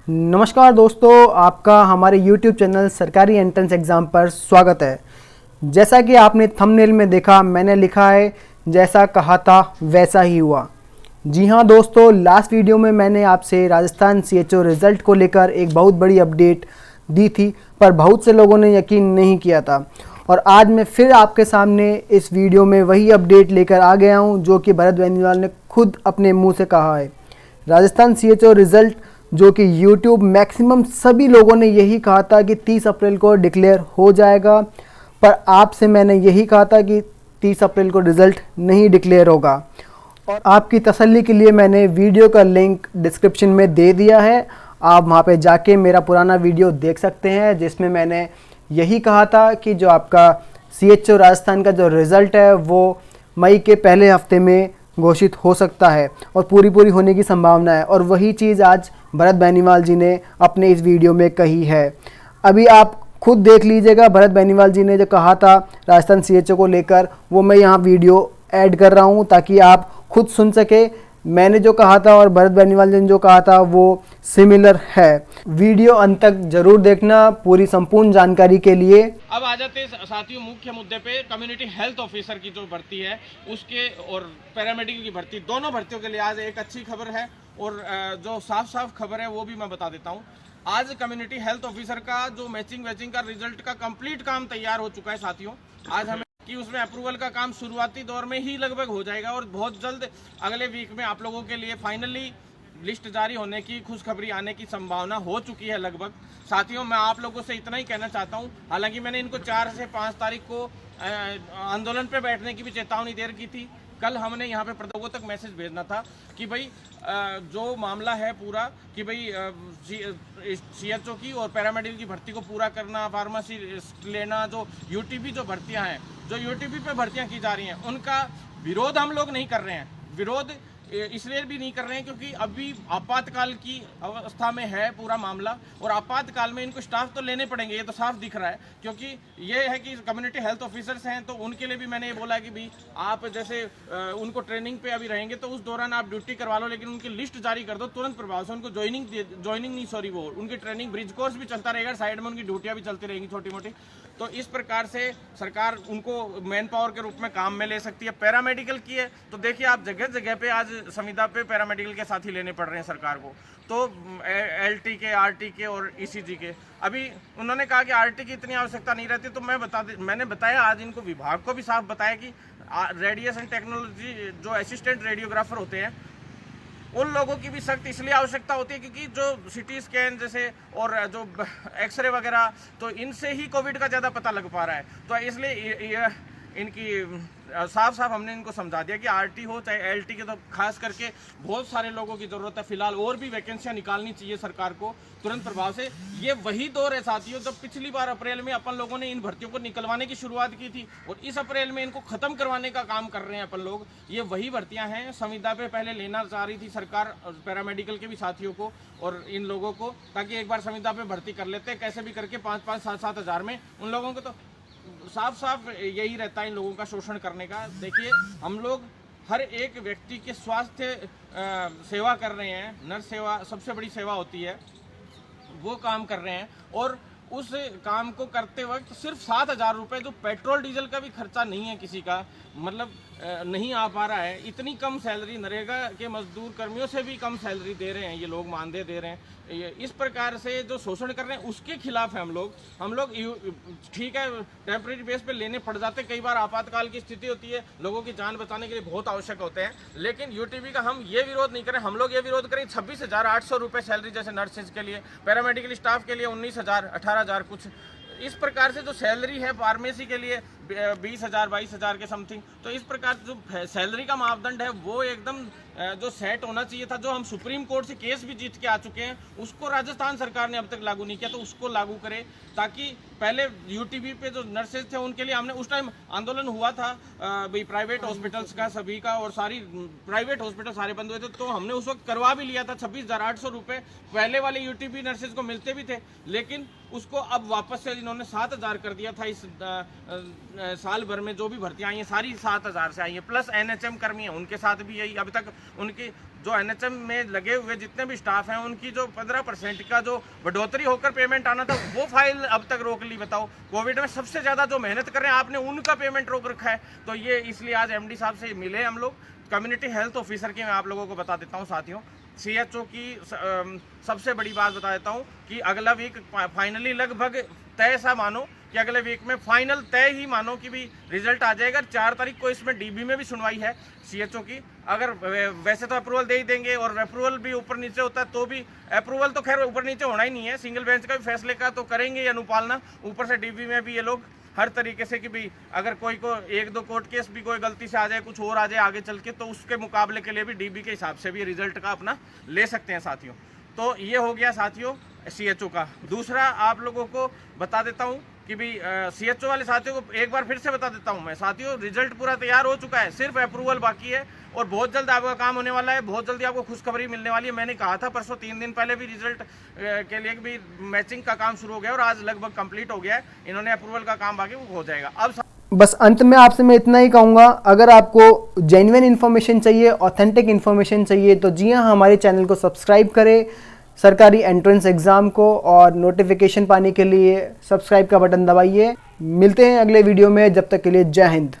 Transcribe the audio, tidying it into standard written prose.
नमस्कार दोस्तों, आपका हमारे YouTube चैनल सरकारी एंट्रेंस एग्ज़ाम पर स्वागत है। जैसा कि आपने थंबनेल में देखा, मैंने लिखा है जैसा कहा था वैसा ही हुआ। जी हाँ दोस्तों, लास्ट वीडियो में मैंने आपसे राजस्थान CHO रिज़ल्ट को लेकर एक बहुत बड़ी अपडेट दी थी, पर बहुत से लोगों ने यकीन नहीं किया था। और आज मैं फिर आपके सामने इस वीडियो में वही अपडेट लेकर आ गया हूँ जो कि भरत बेनीवाल ने खुद अपने मुँह से कहा है। राजस्थान CHO रिज़ल्ट जो कि YouTube मैक्सिमम सभी लोगों ने यही कहा था कि 30 अप्रैल को डिक्लेयर हो जाएगा, पर आपसे मैंने यही कहा था कि 30 अप्रैल को रिज़ल्ट नहीं डिक्लेयर होगा। और आपकी तसल्ली के लिए मैंने वीडियो का लिंक डिस्क्रिप्शन में दे दिया है, आप वहां पे जाके मेरा पुराना वीडियो देख सकते हैं जिसमें मैंने यही कहा था कि जो आपका CHO राजस्थान का जो रिज़ल्ट है वो मई के पहले हफ्ते में घोषित हो सकता है और पूरी होने की संभावना है। और वही चीज़ आज भरत बेनीवाल जी ने अपने इस वीडियो में कही है। अभी आप खुद देख लीजिएगा, भरत बेनीवाल जी ने जो कहा था राजस्थान CHO को लेकर, वो मैं यहाँ वीडियो ऐड कर रहा हूँ ताकि आप खुद सुन सके। मैंने जो कहा था और भरत बेनीवाल जी ने जो कहा था वो सिमिलर है। वीडियो अंत तक जरूर देखना पूरी संपूर्ण जानकारी के लिए। अब आ जाते हैं साथियों मुख्य मुद्दे पे। कम्युनिटी हेल्थ ऑफिसर की जो भर्ती है उसके और पैरामेडिकल की भर्ती, दोनों भर्तियों के लिए आज एक अच्छी खबर है और जो साफ खबर है वो भी मैं बता देता हूँ। आज कम्युनिटी हेल्थ ऑफिसर का जो मैचिंग का रिजल्ट का कंप्लीट काम तैयार हो चुका है साथियों। आज हमें कि उसमें अप्रूवल का काम शुरुआती दौर में ही लगभग हो जाएगा और बहुत जल्द अगले वीक में आप लोगों के लिए फाइनली लिस्ट जारी होने की खुशखबरी आने की संभावना हो चुकी है लगभग। साथियों, मैं आप लोगों से इतना ही कहना चाहता हूं, हालांकि मैंने इनको 4 से 5 तारीख को आंदोलन पे बैठने की भी चेतावनी दे रखी थी। कल हमने यहाँ पे प्रदोगों तक मैसेज भेजना था कि भाई जो मामला है पूरा कि भाई CHO की और पैरामेडिकल की भर्ती को पूरा करना, फार्मेसी लेना, जो UTP जो भर्तियां हैं, जो UTP पे भर्तियां की जा रही हैं, उनका विरोध हम लोग नहीं कर रहे हैं। विरोध इसलिए भी नहीं कर रहे हैं क्योंकि अभी आपातकाल की अवस्था में है पूरा मामला और आपातकाल में इनको स्टाफ तो लेने पड़ेंगे, ये तो साफ दिख रहा है। क्योंकि ये है कि कम्युनिटी हेल्थ ऑफिसर्स हैं तो उनके लिए भी मैंने ये बोला कि भाई आप जैसे उनको ट्रेनिंग पे अभी रहेंगे तो उस दौरान आप ड्यूटी करवा लो, लेकिन उनकी लिस्ट जारी कर दो तुरंत प्रभाव से। उनको उनकी ट्रेनिंग ब्रिज कोर्स भी चलता रहेगा, साइड में उनकी ड्यूटियां भी चलती रहेंगी छोटी मोटी। तो इस प्रकार से सरकार उनको मैन पावर के रूप में काम में ले सकती है। पैरामेडिकल की है तो देखिए आप जगह जगह पे आज संविदा पे पैरामेडिकल के साथी लेने पड़ रहे हैं सरकार को। तो LT के, RT के और ECG के, अभी उन्होंने कहा कि RT की इतनी आवश्यकता नहीं रहती, तो मैंने बताया आज इनको, विभाग को भी साफ बताया कि रेडिएशन टेक्नोलॉजी जो असिस्टेंट रेडियोग्राफर होते हैं उन लोगों की भी सख्त इसलिए आवश्यकता होती है क्योंकि जो CT स्कैन जैसे और जो एक्सरे वगैरह, तो इनसे ही कोविड का ज़्यादा पता लग पा रहा है। तो इसलिए इनकी साफ हमने इनको समझा दिया कि RT हो चाहे LT के, तो खास करके बहुत सारे लोगों की ज़रूरत है फिलहाल, और भी वैकेंसियां निकालनी चाहिए सरकार को तुरंत प्रभाव से। ये वही दौर है साथियों जब पिछली बार अप्रैल में अपन लोगों ने इन भर्तियों को निकलवाने की शुरुआत की थी और इस अप्रैल में इनको खत्म करवाने का काम कर रहे हैं अपन लोग। ये वही भर्तियां हैं। संविदा पे पहले लेना चाह रही थी सरकार पैरामेडिकल के भी साथियों को और इन लोगों को, ताकि एक बार संविदा पे भर्ती कर लेते कैसे भी करके 5-5, 7-7 हज़ार में। उन लोगों को तो साफ यही रहता है इन लोगों का शोषण करने का। देखिए हम लोग हर एक व्यक्ति के स्वास्थ्य सेवा कर रहे हैं, नर्स सेवा सबसे बड़ी सेवा होती है, वो काम कर रहे हैं। और उस काम को करते वक्त सिर्फ 7,000 रुपये, जो पेट्रोल डीजल का भी खर्चा नहीं है किसी का, मतलब नहीं आ पा रहा है। इतनी कम सैलरी नरेगा के मजदूर कर्मियों से भी कम सैलरी दे रहे हैं ये लोग, मानदेय दे रहे हैं। इस प्रकार से जो शोषण कर रहे हैं उसके खिलाफ है हम लोग। ठीक है, टेम्परेरी बेस पे लेने पड़ जाते, कई बार आपातकाल की स्थिति होती है, लोगों की जान बचाने के लिए बहुत आवश्यक होते हैं, लेकिन UTP का हम ये विरोध नहीं करें। हम लोग ये विरोध करें 26,800 रुपये सैलरी जैसे नर्सेज के लिए, पैरामेडिकल स्टाफ के लिए 19,000, 18,000 कुछ, इस प्रकार से जो सैलरी है फार्मेसी के लिए 20,000, 22,000 के समथिंग। तो इस प्रकार जो सैलरी का मापदंड है वो एकदम जो सेट होना चाहिए था। जो हम सुप्रीम कोर्ट से केस भी जीत के आ चुके हैं उसको राजस्थान सरकार ने अब तक लागू नहीं किया, तो उसको लागू करे, ताकि पहले UTP पे जो नर्सेज थे उनके लिए हमने उस टाइम आंदोलन हुआ था भाई प्राइवेट हॉस्पिटल्स का सभी का, और सारी प्राइवेट हॉस्पिटल सारे बंद हुए थे, तो हमने उस वक्त करवा भी लिया था। 26,800 रुपये पहले वाले UTP नर्सेज को मिलते भी थे, लेकिन उसको अब वापस से इन्होंने 7,000 कर दिया था। इस साल भर में जो भी भर्तियां आई हैं सारी 7,000 से आई हैं, प्लस NHM कर्मी हैं उनके साथ भी यही। अभी तक उनकी जो एनएचएम में लगे हुए जितने भी स्टाफ हैं उनकी जो 15% का जो बढ़ोतरी होकर पेमेंट आना था वो फाइल अब तक रोक ली। बताओ, कोविड में सबसे ज़्यादा जो मेहनत कर रहे हैं आपने उनका पेमेंट रोक रखा है। तो ये इसलिए आज एमडी साहब से मिले हम लोग। कम्युनिटी हेल्थ ऑफिसर की मैं आप लोगों को बता देता हूँ साथियों, सीएचओ की सबसे बड़ी बात बता देता हूँ कि अगला वीक फाइनली लगभग तय सा मानो कि अगले वीक में फाइनल तय ही मानो कि भी रिजल्ट आ जाएगा। 4 तारीख को इसमें डीबी में भी सुनवाई है सीएचओ की। अगर वैसे तो अप्रूवल दे ही देंगे और अप्रूवल भी ऊपर नीचे होता है तो भी अप्रूवल तो खैर ऊपर नीचे होना ही नहीं है, सिंगल बेंच का भी फैसले का तो करेंगे ही अनुपालना। ऊपर से डीबी में भी ये लोग हर तरीके से कि भी अगर कोई को 1-2 कोर्ट केस भी कोई गलती से आ जाए, कुछ और आ जाए आगे चल के, तो उसके मुकाबले के लिए भी डीबी के हिसाब से भी रिजल्ट का अपना ले सकते हैं साथियों। तो ये हो गया साथियों सीएचओ का। दूसरा आप लोगों को बता देता हूँ कि भी सीएचओ वाले साथियों को एक बार फिर से बता देता हूँ मैं साथियों, रिजल्ट पूरा तैयार हो चुका है, सिर्फ अप्रूवल बाकी है और बहुत जल्द आपका काम होने वाला है। बहुत जल्दी आपको खुशखबरी मिलने वाली है। मैंने कहा था परसों 3 दिन पहले भी रिजल्ट के लिए भी मैचिंग का काम शुरू हो गया और आज लगभग कंप्लीट हो गया है। इन्होंने अप्रूवल का काम बाकी वो हो जाएगा। अब बस अंत में आपसे मैं इतना ही कहूँगा, अगर आपको जेन्युइन इन्फॉर्मेशन चाहिए, ऑथेंटिक इन्फॉर्मेशन चाहिए तो जी हाँ, हमारे चैनल को सब्सक्राइब करें सरकारी एंट्रेंस एग्ज़ाम को, और नोटिफिकेशन पाने के लिए सब्सक्राइब का बटन दबाइए। मिलते हैं अगले वीडियो में, जब तक के लिए जय हिंद।